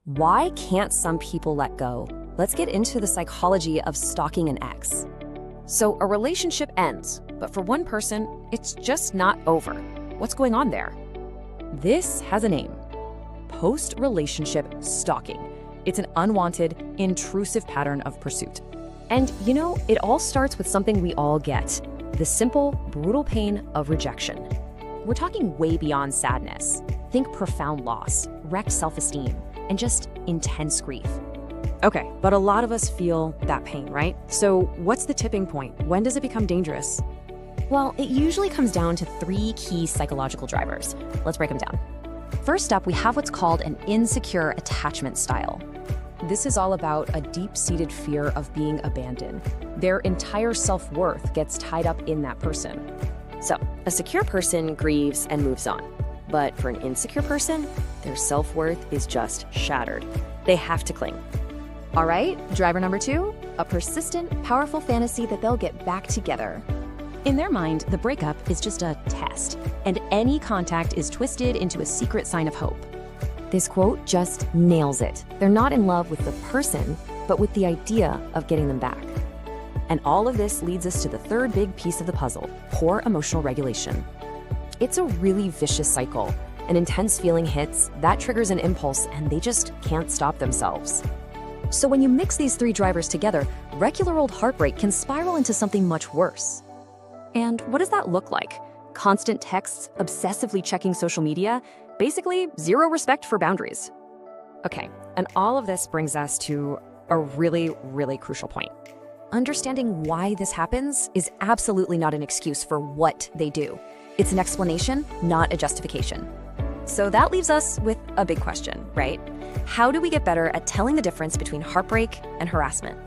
Why can't some people let go? Let's get into the psychology of stalking an ex. So a relationship ends, but for one person, it's just not over. What's going on there? This has a name: post-relationship stalking. It's an unwanted, intrusive pattern of pursuit. And it all starts with something we all get: the simple, brutal pain of rejection. We're talking way beyond sadness. Think profound loss, wrecked self-esteem, and just intense grief. Okay, but a lot of us feel that pain, right? So what's the tipping point? When does it become dangerous? Well, it usually comes down to three key psychological drivers. Let's break them down. First up, we have what's called an insecure attachment style. This is all about a deep-seated fear of being abandoned. Their entire self-worth gets tied up in that person. So, a secure person grieves and moves on. But for an insecure person, their self-worth is just shattered. They have to cling. All right, driver number two, a persistent, powerful fantasy that they'll get back together. In their mind, the breakup is just a test, and any contact is twisted into a secret sign of hope. This quote just nails it. They're not in love with the person, but with the idea of getting them back. And all of this leads us to the third big piece of the puzzle: poor emotional regulation. It's a really vicious cycle. An intense feeling hits, that triggers an impulse, and they just can't stop themselves. So when you mix these three drivers together, regular old heartbreak can spiral into something much worse. And what does that look like? Constant texts, obsessively checking social media, basically zero respect for boundaries. Okay, and all of this brings us to a really, really crucial point. Understanding why this happens is absolutely not an excuse for what they do. It's an explanation, not a justification. So that leaves us with a big question, right? How do we get better at telling the difference between heartbreak and harassment?